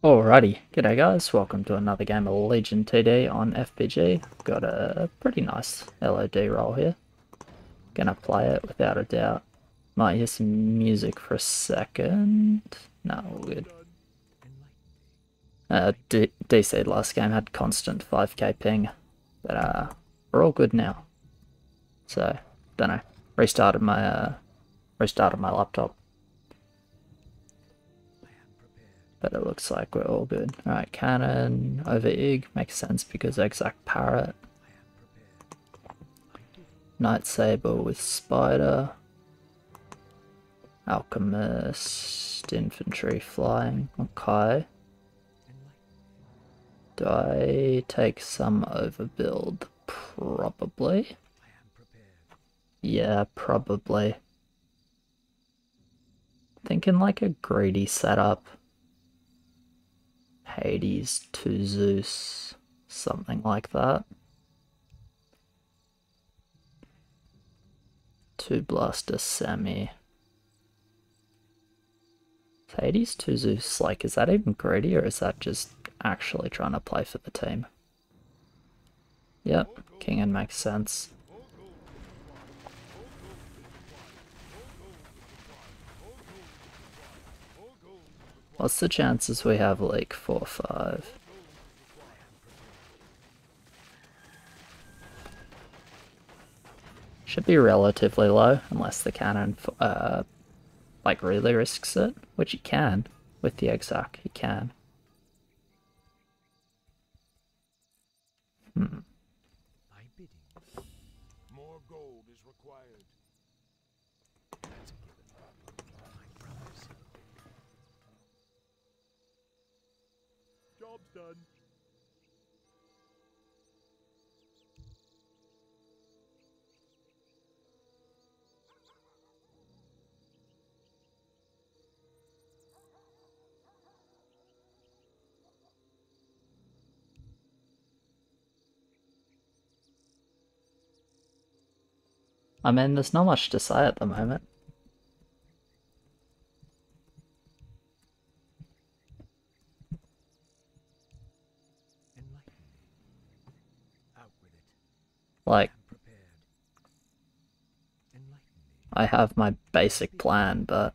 Alrighty, g'day guys, welcome to another game of Legion TD on FBG. Got a pretty nice LOD roll here. Gonna play it without a doubt. Might hear some music for a second. No, all good. DC last game had constant 5k ping, but we're all good now. So, don't know. Restarted my laptop. But it looks like we're all good. Alright, cannon over Ig makes sense because exact parrot. Night Saber with spider. Alchemist, infantry flying. Okay. Do I take some overbuild? Probably. Yeah, probably. Thinking like a greedy setup. Hades to Zeus, something like that. 2 blaster semi. Hades to Zeus, like, is that even greedy or is that just actually trying to play for the team? Yep, Kingen makes sense. What's the chances we have like 4-5? Should be relatively low, unless the cannon like really risks it, which he can. With the exact, he can. More gold is required. That's a given. I promise. Job's done. I mean, there's not much to say at the moment. Like, I have my basic plan, but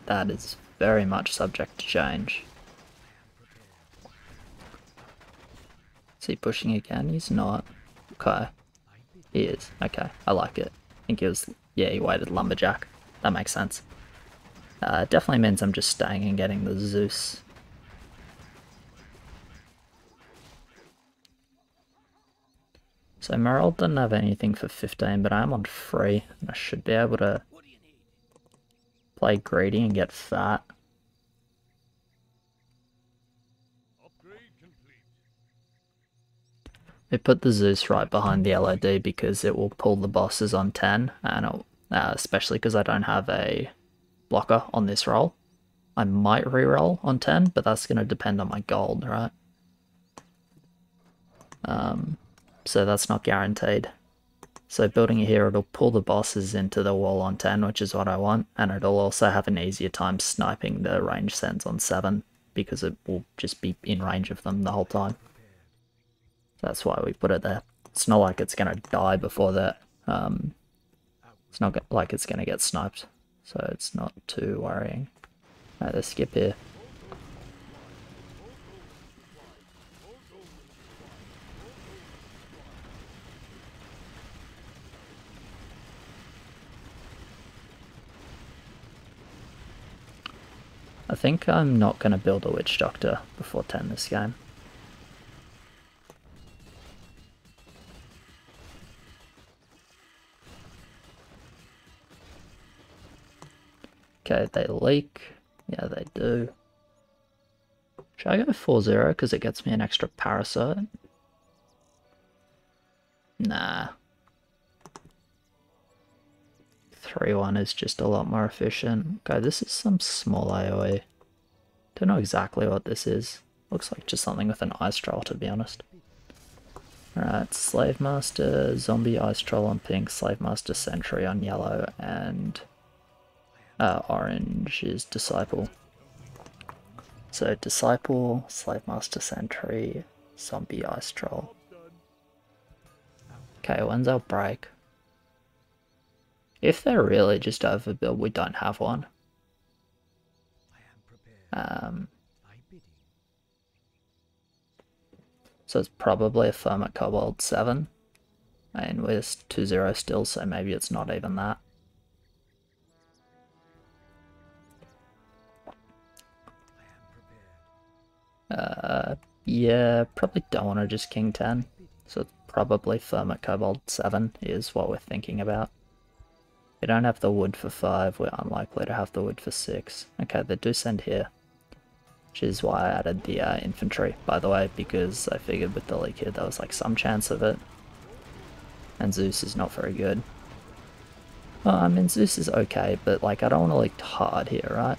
that is very much subject to change. Is he pushing again? He's not. Okay. He is. Okay, I like it. I think he was, yeah, he waited lumberjack. That makes sense. It definitely means I'm just staying and getting the Zeus. So Merrill didn't have anything for 15, but I'm on free, and I should be able to play greedy and get fat. We put the Zeus right behind the LOD because it will pull the bosses on 10, and especially because I don't have a blocker on this roll. I might reroll on 10, but that's going to depend on my gold, right? So that's not guaranteed. So building it here, it'll pull the bosses into the wall on 10, which is what I want, and it'll also have an easier time sniping the range sends on 7, because it will just be in range of them the whole time. That's why we put it there. It's not like it's going to die before that. It's not like it's going to get sniped, so it's not too worrying. Alright, let's skip here. I think I'm not going to build a Witch Doctor before 10 this game. Okay, they leak. Yeah, they do. Should I go 4-0 because it gets me an extra parasite? Nah. 3-1 is just a lot more efficient. Okay, this is some small AoE. Don't know exactly what this is. Looks like just something with an ice troll, to be honest. Alright, Slave Master, Zombie Ice Troll on pink, Slave Master Sentry on yellow, and Orange is Disciple. So Disciple, Slave Master Sentry, Zombie Ice Troll. Okay, when's our break? If they're really just overbuilt, we don't have one. So it's probably a Firma Cobalt 7. And we're 2-0 still, so maybe it's not even that. Yeah, probably don't want to just King 10. So it's probably Firma Cobalt 7 is what we're thinking about. We don't have the wood for 5, we're unlikely to have the wood for 6. Okay, they do send here. Which is why I added the infantry, by the way, because I figured with the leak here there was like some chance of it. And Zeus is not very good. Well, I mean, Zeus is okay, but like I don't want to leak hard here, right?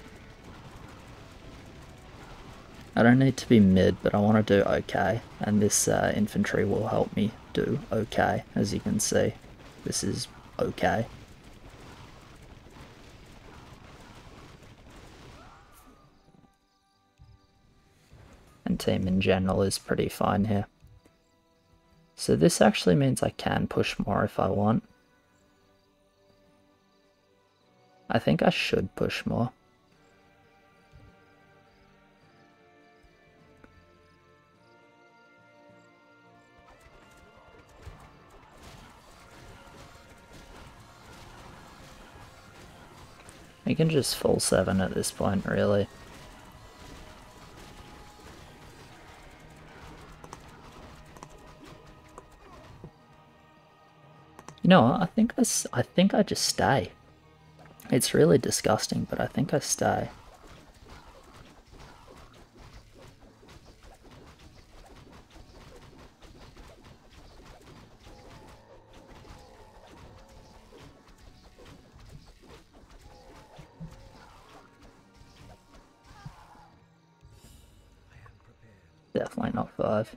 I don't need to be mid, but I want to do okay, and this infantry will help me do okay, as you can see. This is okay. And team in general is pretty fine here. So this actually means I can push more if I want. I think I should push more. We can just full 7 at this point, really. You know what? I think I just stay. It's really disgusting, but I think I stay. Definitely not 5.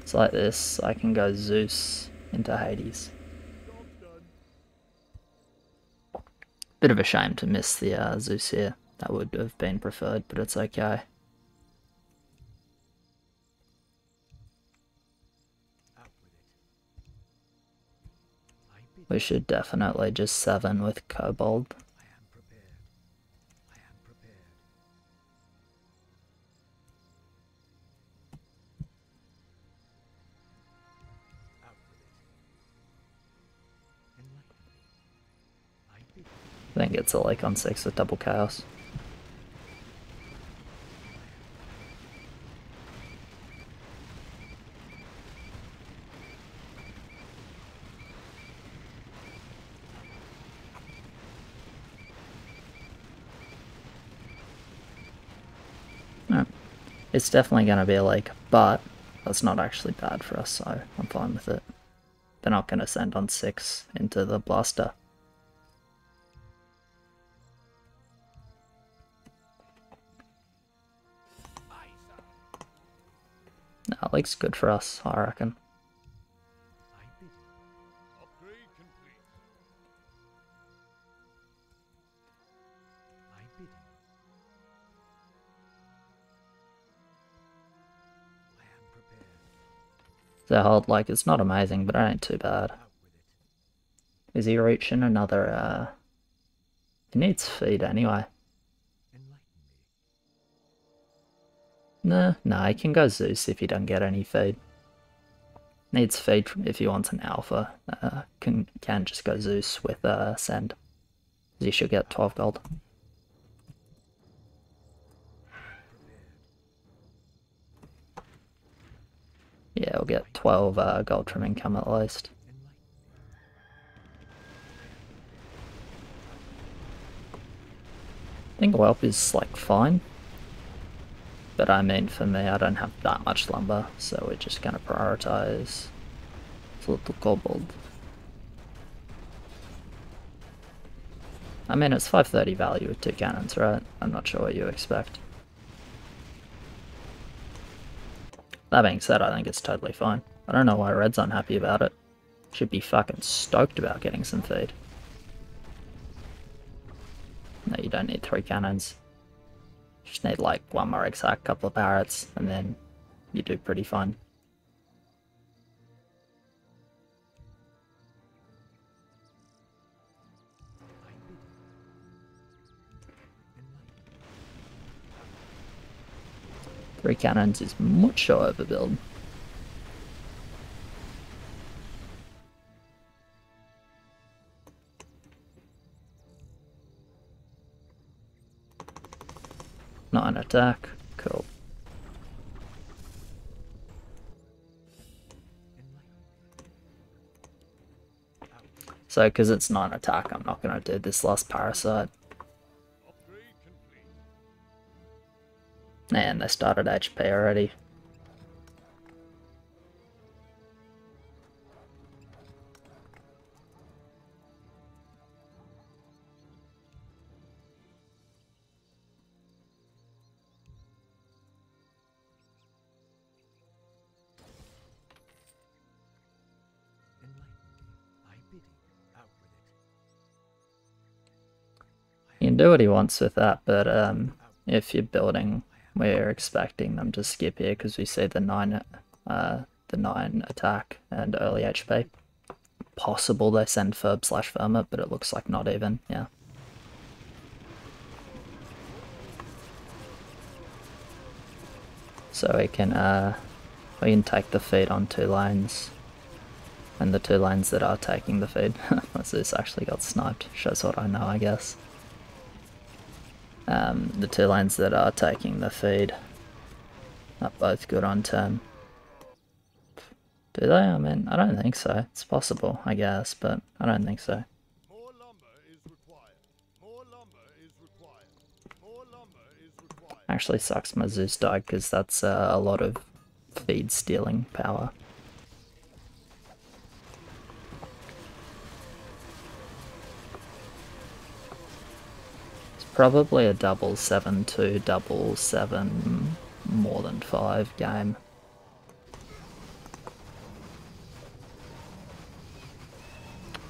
It's like this, I can go Zeus into Hades. Bit of a shame to miss the Zeus here. That would have been preferred, but it's okay. We should definitely just 7 with Kobold. Then gets a like on 6 with double chaos. No. It's definitely going to be a like, but that's not actually bad for us, so I'm fine with it. They're not going to send on 6 into the blaster. No, Lake's good for us, I reckon. The hold, like, it's not amazing, but it ain't too bad. Is he reaching another, He needs feed anyway. No, he can go Zeus if he doesn't get any feed. Needs feed if he wants an alpha. Can just go Zeus with send. He should get 12 gold. Yeah, we'll get 12 gold from income at least. I think Whelp is like fine. But I mean, for me, I don't have that much lumber, so we're just going to prioritize little kobold. I mean, it's 530 value with 2 cannons, right? I'm not sure what you expect. That being said, I think it's totally fine. I don't know why Red's unhappy about it. Should be fucking stoked about getting some feed. No, you don't need 3 cannons. You just need like 1 more exact, couple of parrots, and then you do pretty fine. Three cannons is much overbuild. Nine attack, cool. So, because it's 9 attack, I'm not going to do this last parasite. And they started HP already. You can do what he wants with that, but if you're building, we're expecting them to skip here because we see the 9 attack and early HP. Possible they send Ferb/Vermit, but it looks like not even, yeah. So we can take the feed on 2 lanes. And the 2 lanes that are taking the feed, this actually got sniped, shows what I know, I guess. The 2 lanes that are taking the feed are both good on 10. Do they? I mean, I don't think so. It's possible, I guess, but I don't think so. More lumber is required. More lumber is required. More lumber is required. Actually sucks my Zeus died because that's a lot of feed stealing power. Probably a 7-7-2, 7-7 more than 5 game.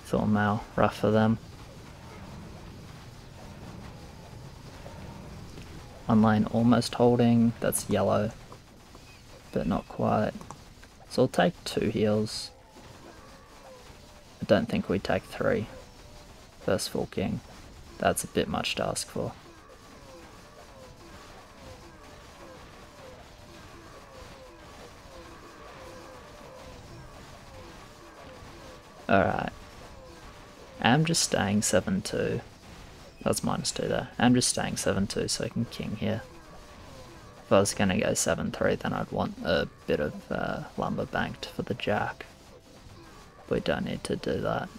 Thornmail, rough for them. One lane almost holding, that's yellow, but not quite. So we'll take 2 heals. I don't think we take 3. First full king. That's a bit much to ask for. Alright. I'm just staying 7-2. That's -2 there. I'm just staying 7-2 so I can king here. If I was going to go 7-3 then I'd want a bit of lumber banked for the jack. We don't need to do that.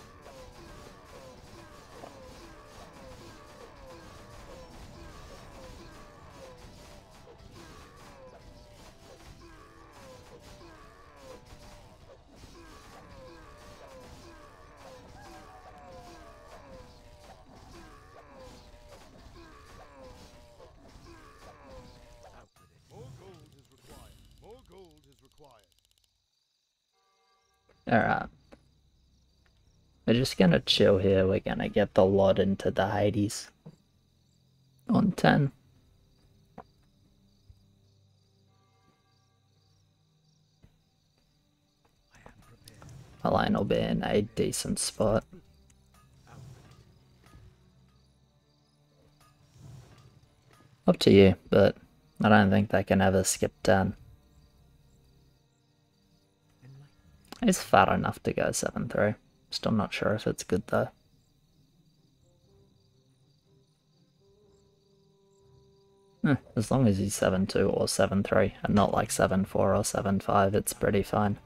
Alright. We're just gonna chill here, we're gonna get the lot into the Hades. On 10. My lane will be in a decent spot. Up to you, but I don't think they can ever skip 10. It's fat enough to go 7-3. Still not sure if it's good though. As long as he's 7-2 or 7-3 and not like 7-4 or 7-5, it's pretty fine.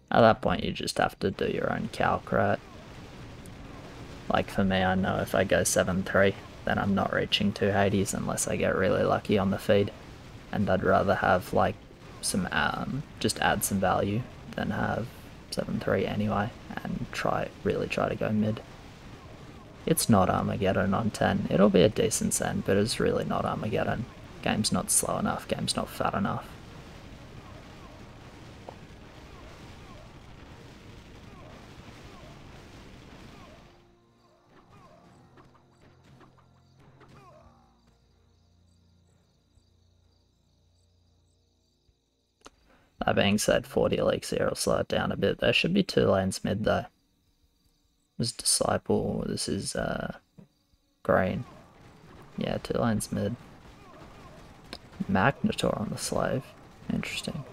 At that point you just have to do your own calc, right? Like for me, I know if I go 7-3, then I'm not reaching 2 Hades unless I get really lucky on the feed. And I'd rather have like some, just add some value than have 7-3 anyway, and really try to go mid. It's not Armageddon on 10. It'll be a decent send, but it's really not Armageddon. Game's not slow enough, game's not fat enough. That being said, 40 leaks here will slow it down a bit. There should be 2 lanes mid though. This is Disciple, this is Green. Yeah, 2 lanes mid. Magnetor on the Slave. Interesting.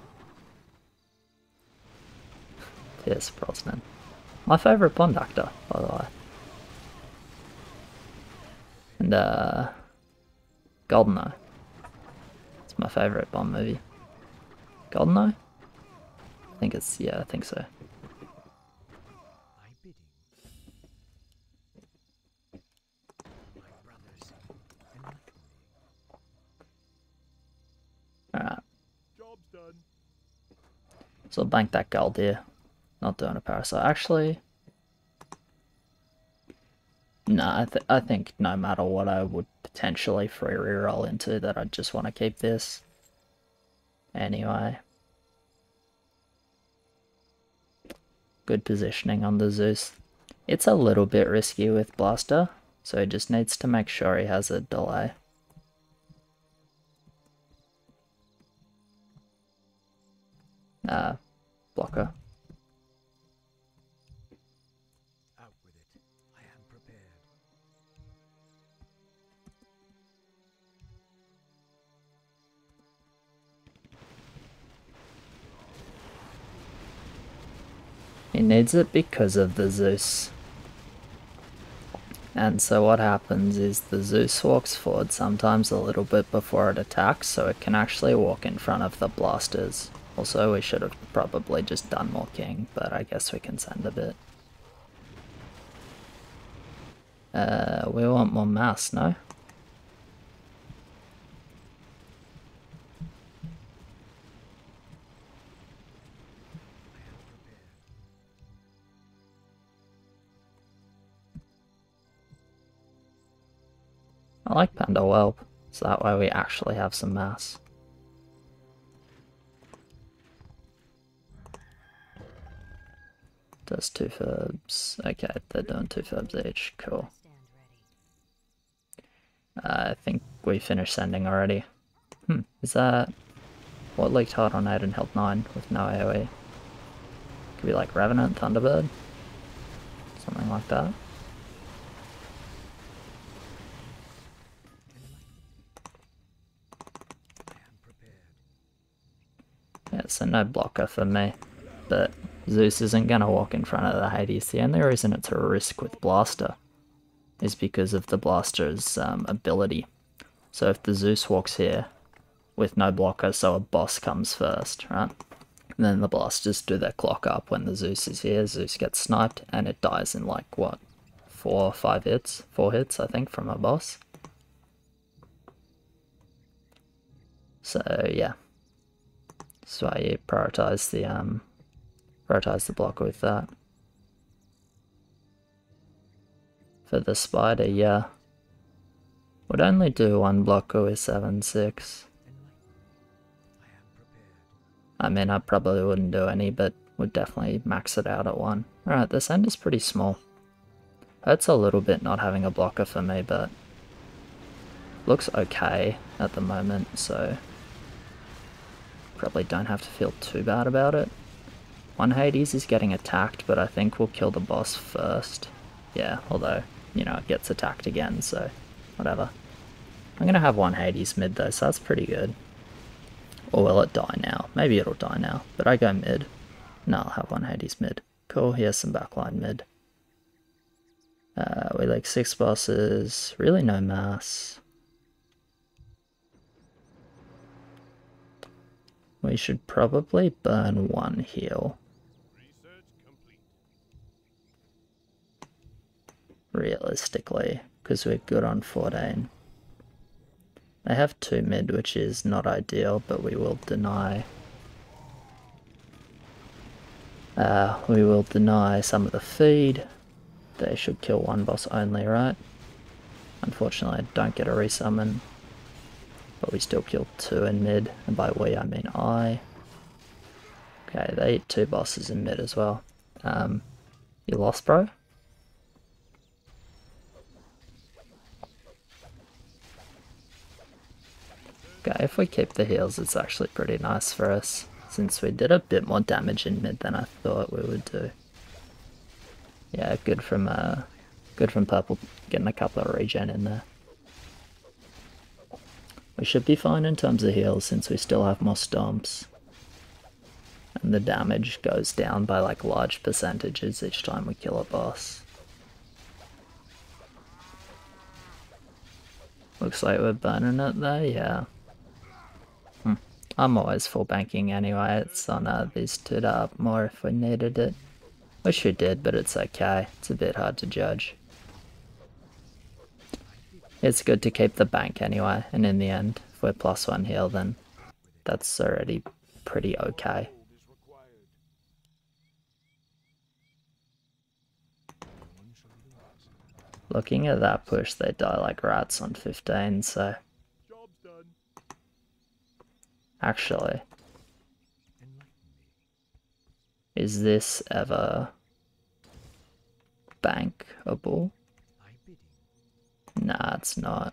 Pierce Brosnan. My favourite Bond actor, by the way. And GoldenEye. It's my favourite Bond movie. GoldenEye? I think it's, yeah, I think so. Alright. Job's done. So I'll bank that gold here. Not doing a Parasite. Actually, no, I think no matter what I would potentially free reroll into that, I'd just want to keep this. Anyway. Good positioning on the Zeus. It's a little bit risky with Blaster, so he just needs to make sure he has a delay. Blocker. Out with it. I am prepared. He needs it because of the Zeus. And so what happens is the Zeus walks forward sometimes a little bit before it attacks, so it can actually walk in front of the blasters. Also, we should have probably just done more king, but I guess we can send a bit. We want more mass, no? I like Panda Whelp, so that way we actually have some mass. Does 2 verbs. Okay, they're doing 2 verbs each. Cool. I think we finished sending already. Is that... What leaked hard on 8 and held 9 with no AoE? Could be like Revenant, Thunderbird? Something like that. Yeah, so no blocker for me. But Zeus isn't going to walk in front of the Hades. The only reason it's a risk with Blaster is because of the Blaster's ability. So if the Zeus walks here with no blocker, so a boss comes first, right? And then the Blasters do their clock up when the Zeus is here. Zeus gets sniped and it dies in like, what, 4 or 5 hits? 4 hits, I think, from a boss. So yeah. That's why you prioritize the blocker with that. For the spider, yeah. Would only do 1 blocker with 7/6. I mean, I probably wouldn't do any, but would definitely max it out at 1. Alright, this end is pretty small. Hurts a little bit not having a blocker for me, but looks okay at the moment, so probably don't have to feel too bad about it. 1 Hades is getting attacked, but I think we'll kill the boss first. Yeah, although, you know, it gets attacked again, so whatever. I'm gonna have 1 Hades mid though, so that's pretty good. Or will it die now? Maybe it'll die now, but I go mid. No, I'll have 1 Hades mid. Cool, here's some backline mid. We like 6 bosses, really no mass. We should probably burn 1 heal. Research complete. Realistically, because we're good on 14. They have 2 mid, which is not ideal, but we will deny. We will deny some of the feed. They should kill one boss only, right? Unfortunately, I don't get a resummon. But we still kill 2 in mid, and by we I mean I. Okay, they eat 2 bosses in mid as well. You lost, bro? Okay, if we keep the heals, it's actually pretty nice for us, since we did a bit more damage in mid than I thought we would do. Yeah, good from purple getting a couple of regen in there. We should be fine in terms of heals since we still have more stomps. And the damage goes down by like large percentages each time we kill a boss. Looks like we're burning it there, yeah. I'm always full banking anyway, it's on these 2 to up more if we needed it. Wish we did, but it's okay, it's a bit hard to judge. It's good to keep the bank anyway, and in the end, if we're +1 heal then that's already pretty okay. Looking at that push, they die like rats on 15, so... Actually, is this ever bankable? Nah, it's not.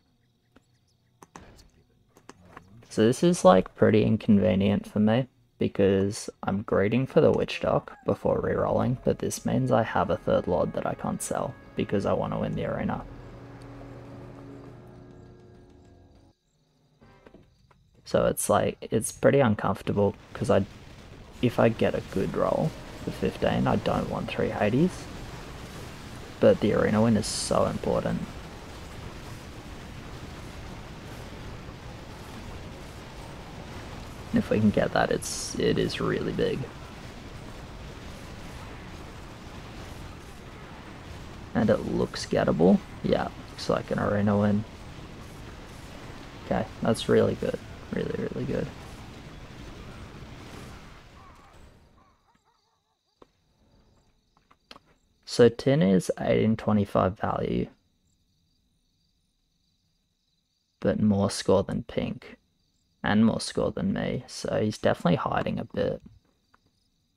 So this is like pretty inconvenient for me, because I'm greeting for the witch dock before rerolling, but this means I have a 3rd lord that I can't sell, because I want to win the arena. So it's like, it's pretty uncomfortable, because if I get a good roll for 15, I don't want 3 Hades. But the arena win is so important. And if we can get that, it is really big. And it looks gettable. Yeah, looks like an arena win. Okay, that's really good. Really, really good. So tin is 1825 value, but more score than pink, and more score than me, so he's definitely hiding a bit.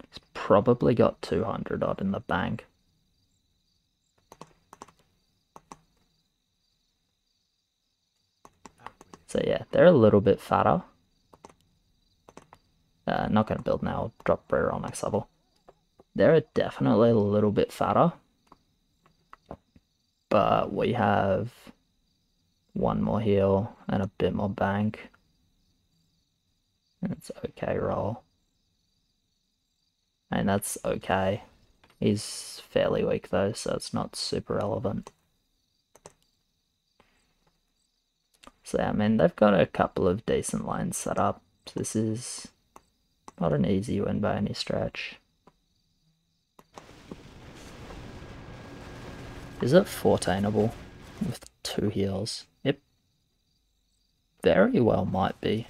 He's probably got 200 odd in the bank. So yeah, they're a little bit fatter. Not going to build now, I'll drop reroll next level. They're definitely a little bit fatter. But we have 1 more heal and a bit more bank. And it's okay roll. And that's okay. He's fairly weak though, so it's not super relevant. So yeah, I mean, they've got a couple of decent lines set up. So this is not an easy win by any stretch. Is it 14able with 2 heals? It very well might be.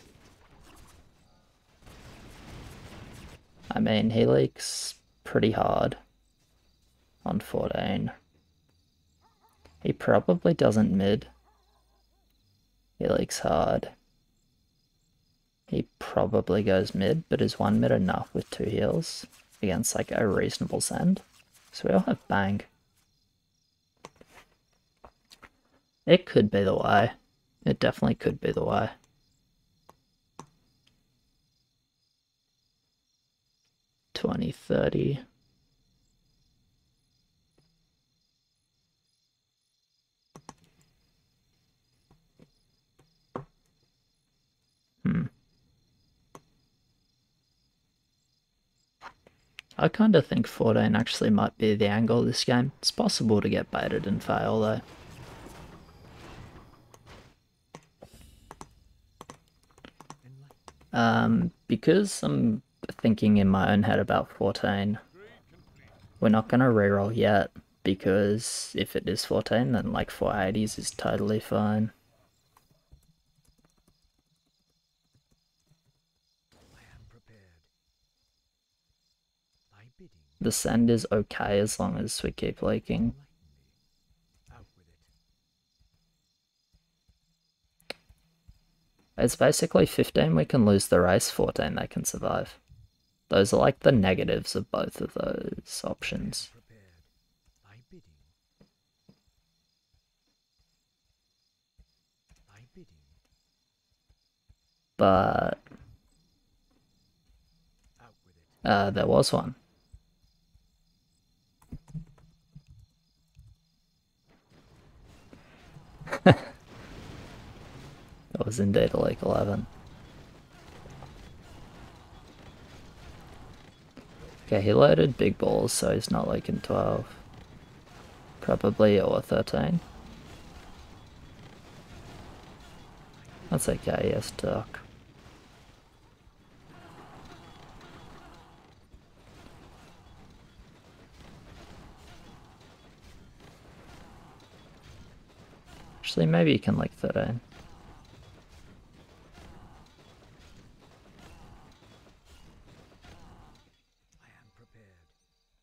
I mean, he leaks pretty hard on 14. He probably doesn't mid. He leaks hard. He probably goes mid, but is 1 mid enough with 2 heals against like a reasonable send? So we all have bang. It could be the way. It definitely could be the way. $20.30. I kind of think 14 actually might be the angle of this game. It's possible to get baited and fail though. Because I'm thinking in my own head about 14, we're not going to reroll yet, because if it is 14, then like 480s is totally fine. The send is okay as long as we keep leaking. It's basically 15 we can lose the race, 14 they can survive. Those are like the negatives of both of those options. But there was one. That was indeed a leak 11. Okay, he loaded big balls, so he's not leaking 12. Probably or 13. That's okay, yes, Doc. Actually, maybe you can leak 13.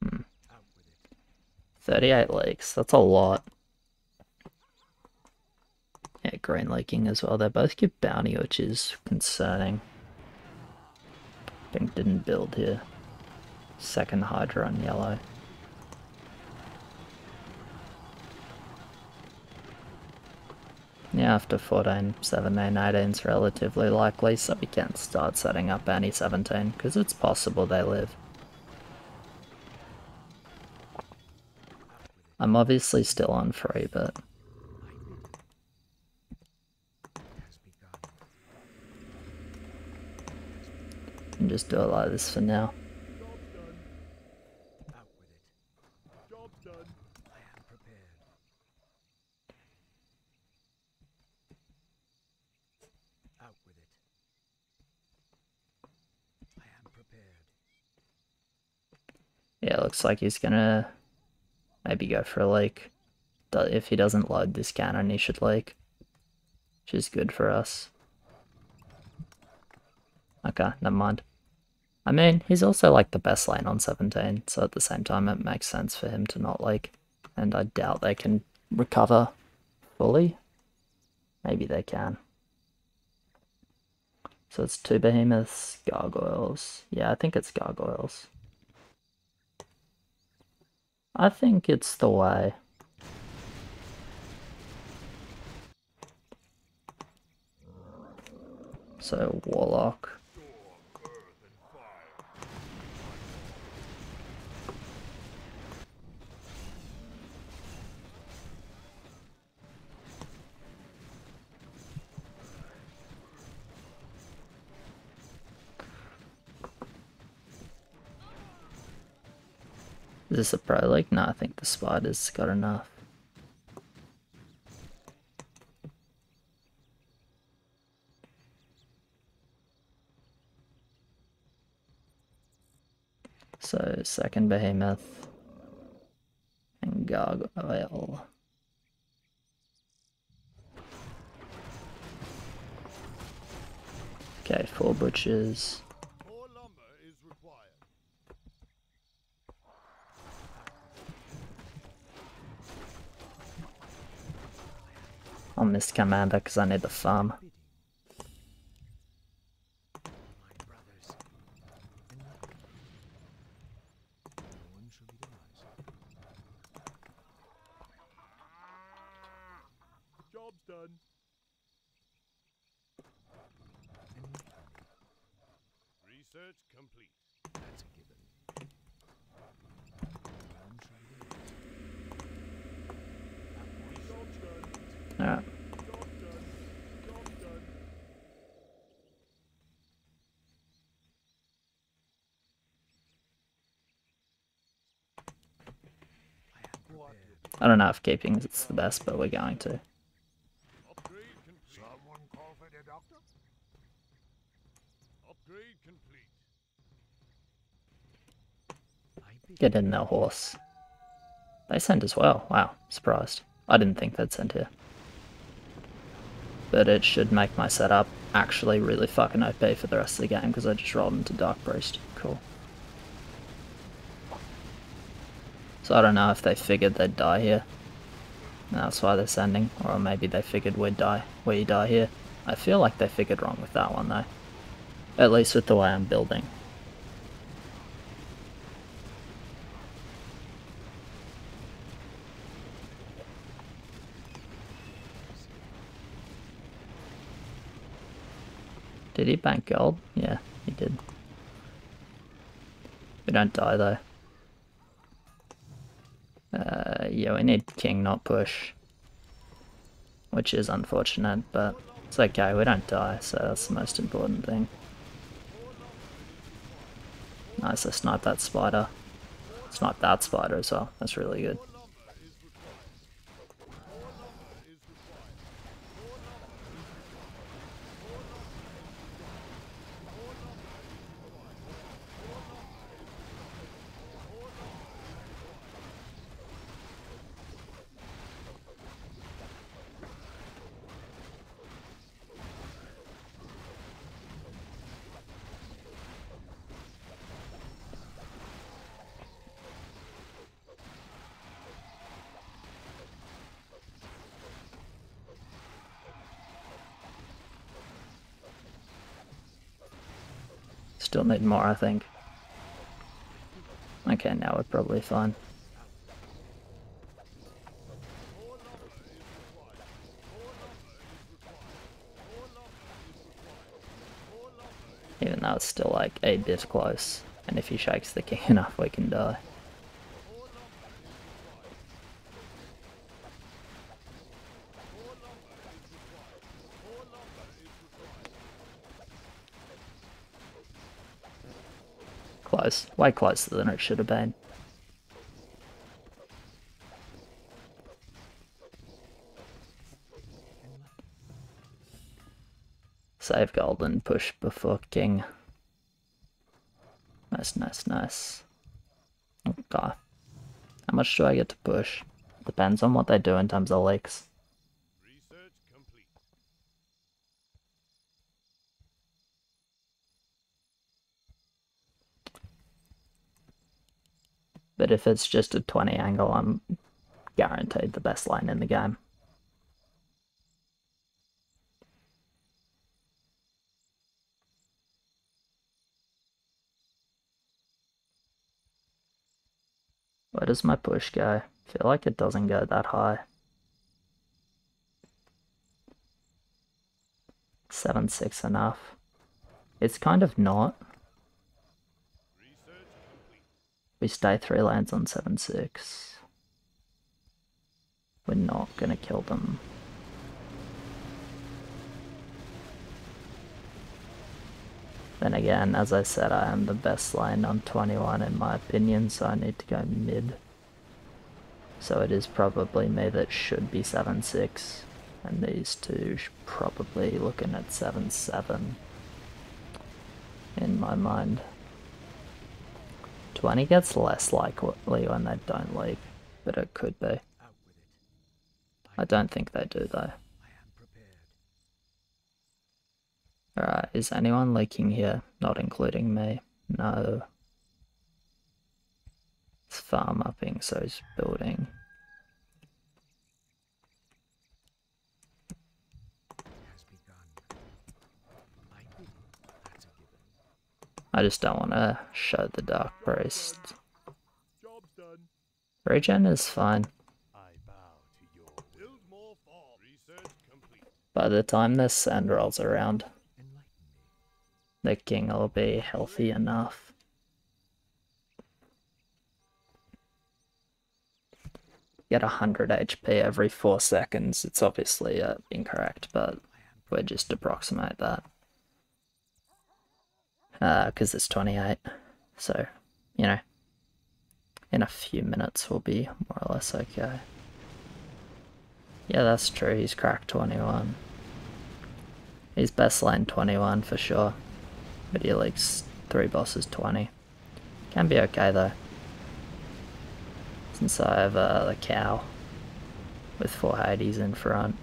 Hmm. 38 leaks, that's a lot. Yeah, green leaking as well. They both give bounty, which is concerning. Pink didn't build here. Second Hydra on yellow. Yeah, after 14, 17, 18 is relatively likely, so we can start setting up bounty 17, because it's possible they live. I'm obviously still on free, but... I can just do it like this for now. Job's done. Yeah, it looks like he's gonna maybe go for a leak. If he doesn't load this cannon, he should leak. Which is good for us. Okay, never mind. I mean, he's also like the best lane on 17, so at the same time it makes sense for him to not leak. And I doubt they can recover fully. Maybe they can. So it's 2 behemoths, gargoyles. Yeah, I think it's gargoyles. I think it's the way. So warlock. Is this a pro league? No, I think the spider's got enough. So second behemoth and gargoyle. Okay, 4 butchers. More lumber is required. I'll miss commander because I need the farm. Job's done. Research complete. That's a given. Job's done. Alright. Job's done. Job's done. I don't know if keeping it's the best, but we're going to. Upgrade complete. Someone call for the doctor? Upgrade complete. Get in there, horse. They sent as well. Wow, surprised. I didn't think they'd send here. But it should make my setup actually really fucking OP for the rest of the game because I just rolled into Dark Priest. Cool. So I don't know if they figured they'd die here. And that's why they're sending. Or maybe they figured we die here. I feel like they figured wrong with that one though. At least with the way I'm building. Did he bank gold? Yeah, he did. We don't die though. Yeah, we need king, not push. Which is unfortunate, but it's okay, we don't die, so that's the most important thing. Nice, I sniped that spider. Sniped that spider as well, that's really good. Still need more, I think. Okay, now we're probably fine. Even though it's still like a bit close. And if he shakes the king enough, we can die. Close. Way closer than it should have been. Save gold and push before king. Nice, nice, nice. Okay. How much do I get to push? Depends on what they do in terms of leaks. Research complete. But if it's just a 20 angle, I'm guaranteed the best lane in the game. Where does my push go? I feel like it doesn't go that high. 7-6 enough. It's kind of not. Research complete. We stay 3 lanes on 7-6. We're not gonna kill them. Then again, as I said, I am the best lane on 21 in my opinion, so I need to go mid. So it is probably me that should be 7-6, and these two should probably looking at 7-7 in my mind. 20 gets less likely when they don't leak, but it could be. I don't think they do though. Alright, is anyone leaking here? Not including me. No. It's farm upping, so it's building. I just don't want to show the Dark Priest. Job's done. Regen is fine. I bow to your build more farm. Research complete. By the time this sand rolls around, the king will be healthy enough. Get 100 HP every 4 seconds. It's obviously incorrect, but we'll just approximate that. Because it's 28. So, you know, in a few minutes we'll be more or less okay. Yeah, that's true. He's cracked 21. He's best lane 21 for sure. But he leaks 3 bosses 20. Can be okay though. Since I have the cow with 4 Hades in front.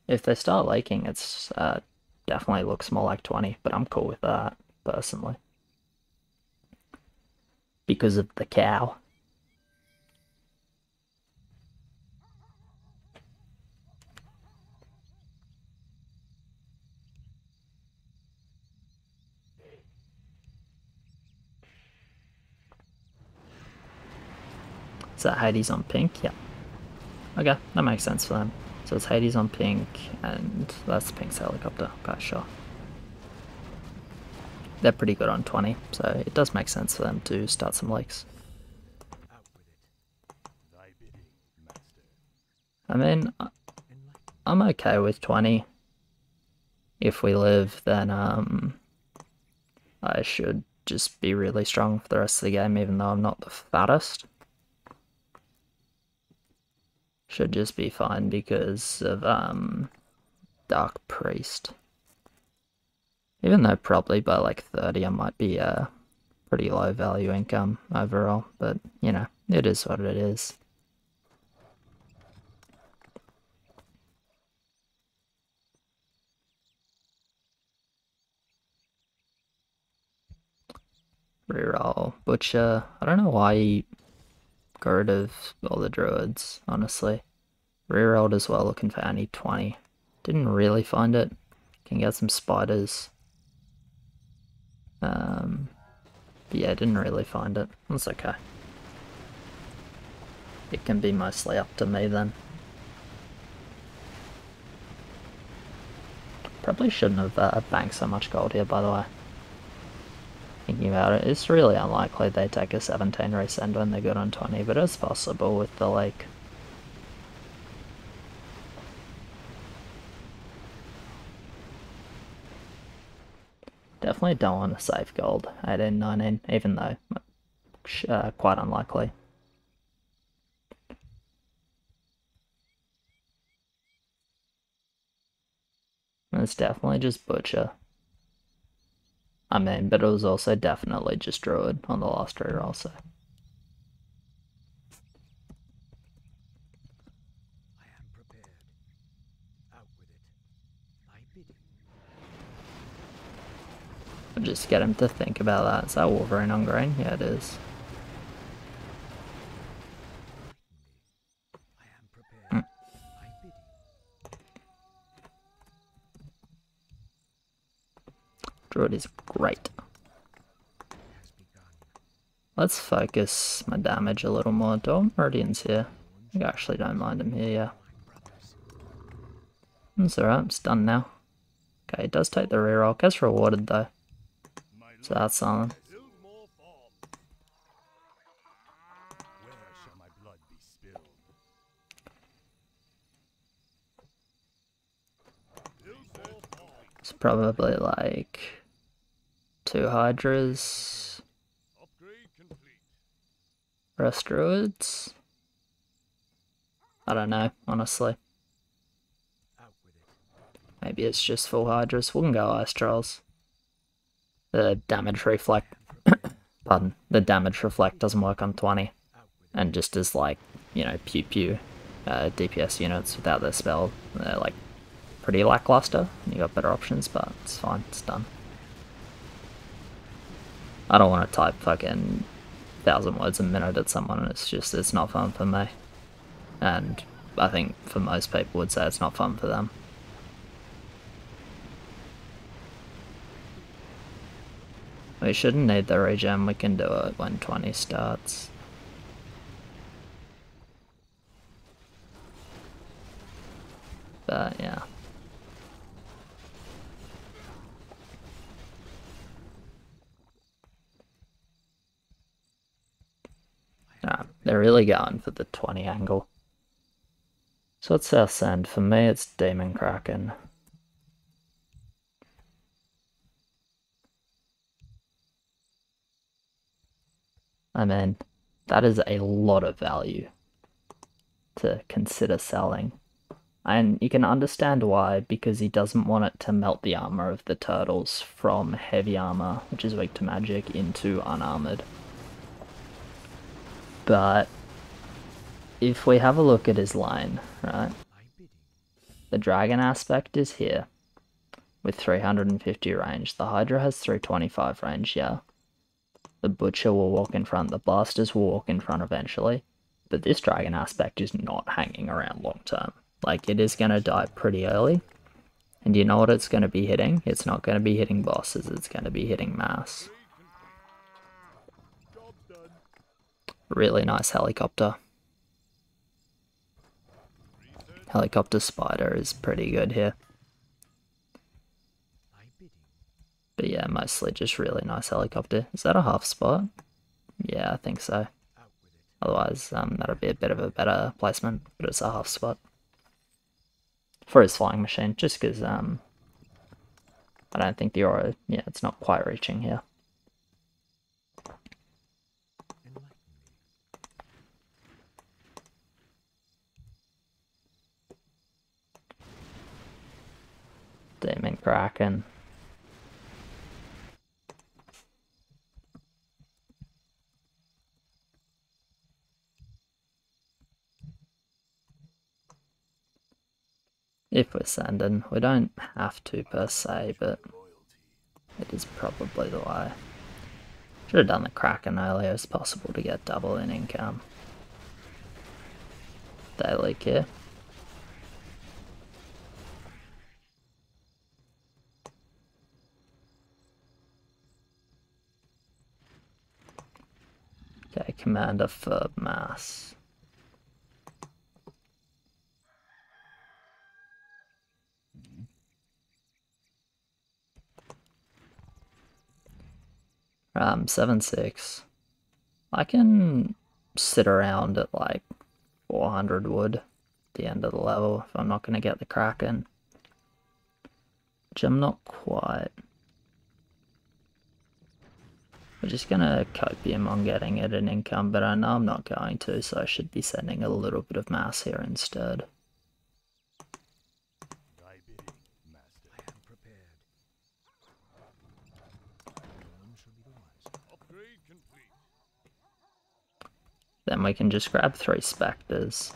If they start leaking, it's definitely looks more like 20, but I'm cool with that, personally. Because of the cow. Is that Hades on pink? Yeah. Okay, that makes sense for them. So it's Hades on pink, and that's Pink's helicopter. Okay, sure. They're pretty good on 20, so it does make sense for them to start some leaks. I mean, I'm okay with 20. If we live, then I should just be really strong for the rest of the game, even though I'm not the fattest. Should just be fine because of Dark Priest. Even though probably by like 30 I might be a pretty low value income overall, but you know, it is what it is. Reroll Butcher. I don't know why he got rid of all the druids, honestly. Rerolled as well, looking for any 20. Didn't really find it. Can get some spiders. But yeah, didn't really find it. That's okay. It can be mostly up to me then. Probably shouldn't have banked so much gold here, by the way. Thinking about it, it's really unlikely they take a 17 resend when they're good on 20, but it's possible with the like. Definitely don't want to save gold 18, 19, even though quite unlikely. It's definitely just Butcher. I mean, but it was also definitely just Druid on the last reroll, so. I'll just get him to think about that. Is that Wolverine on green? Yeah, it is. Druid is great. Let's focus my damage a little more. Do Meridian's here? I actually don't mind him here, yeah. It's alright, it's done now. Okay, it does take the reroll. Gets rewarded though. So that's something. It's probably like 2 Hydras. Rest Druids. I don't know, honestly. Maybe it's just full Hydras. We can go Ice Trolls. The damage reflect. Pardon. The damage reflect doesn't work on 20. And just as like, you know, pew pew DPS units without their spell, they're like pretty lackluster. You got better options, but it's fine. It's done. I don't want to type fucking 1,000 words a minute at someone. It's not fun for me. And I think for most people would say it's not fun for them. We shouldn't need the regen, we can do it when 20 starts. But yeah. Nah, they're really going for the 20 angle. So what's our send? For me it's Demon Kraken. I mean, that is a lot of value to consider selling. And you can understand why, because he doesn't want it to melt the armor of the turtles from heavy armor, which is weak to magic, into unarmored. But if we have a look at his line, right? The dragon aspect is here. with 350 range. The Hydra has 325 range, yeah. The Butcher will walk in front, the Blasters will walk in front eventually. But this Dragon aspect is not hanging around long term. Like, it is going to die pretty early. And you know what it's going to be hitting? It's not going to be hitting bosses, it's going to be hitting mass. Really nice helicopter. Helicopter Spider is pretty good here. But yeah, mostly just really nice helicopter. Is that a half spot? Yeah, I think so. Otherwise, that'll be a bit of a better placement, but it's a half spot. For his flying machine, just because, I don't think the aura, yeah, it's not quite reaching here. Demon Kraken. If we're sending, we don't have to per se, but it is probably the way. Should have done the Kraken earlier as possible to get double in income. Daily care. Okay, Commander for Mass. Um, 7-6. I can sit around at like 400 wood at the end of the level if I'm not going to get the Kraken. Which I'm not quite. We're just going to copium on getting it an income, but I know I'm not going to, so I should be sending a little bit of mass here instead. Then we can just grab 3 Spectres.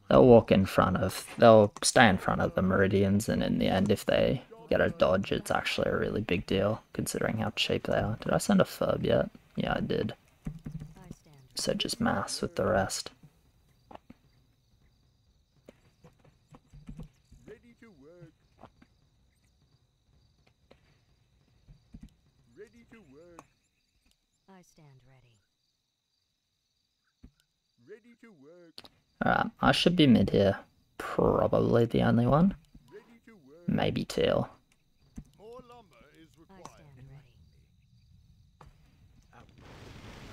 They'll walk in front of, they'll stay in front of the Meridians, and in the end, if they get a dodge, it's actually a really big deal, considering how cheap they are. Did I send a Furb yet? Yeah, I did. So just mass with the rest. Ready to work. Ready to work. I stand ready. Ready to work. Alright, I should be mid here. Probably the only one. Ready to work. Maybe teal. More lumber is I required. stand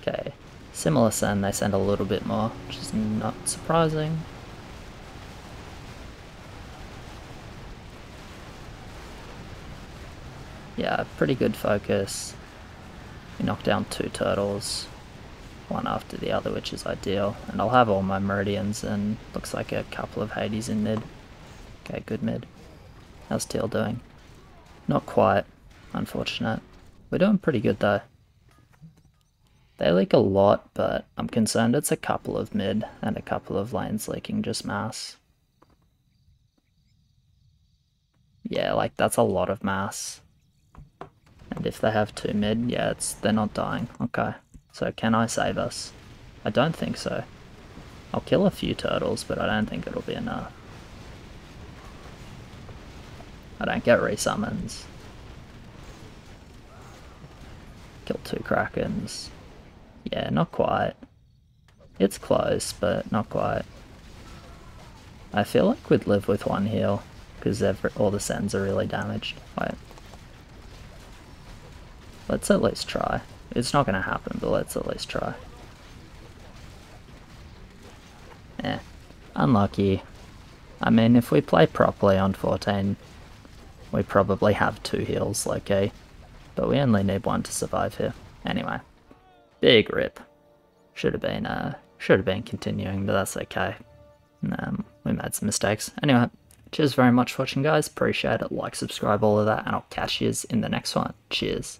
ready. Okay. Similar send, they send a little bit more, which is not surprising. Yeah, pretty good focus. We knocked down 2 turtles, one after the other, which is ideal. And I'll have all my Meridians, and looks like a couple of Hades in mid. Okay, good mid. How's teal doing? Not quite, unfortunate. We're doing pretty good though. They leak a lot, but I'm concerned it's a couple of mid and a couple of lanes leaking just mass. Yeah, like that's a lot of mass. And if they have 2 mid, yeah, they're not dying. Okay, so can I save us? I don't think so. I'll kill a few turtles, but I don't think it'll be enough. I don't get resummons. Kill 2 Krakens. Yeah, not quite. It's close, but not quite. I feel like we'd live with 1 heal, because all the sends are really damaged. Wait. Let's at least try. It's not going to happen, but let's at least try. Eh. Unlucky. I mean, if we play properly on 14, we probably have 2 heals, okay? But we only need 1 to survive here. Anyway. Big rip. Should have been continuing, but that's okay. We made some mistakes. Anyway, cheers very much for watching, guys. Appreciate it. Like, subscribe, all of that, and I'll catch yous in the next one. Cheers.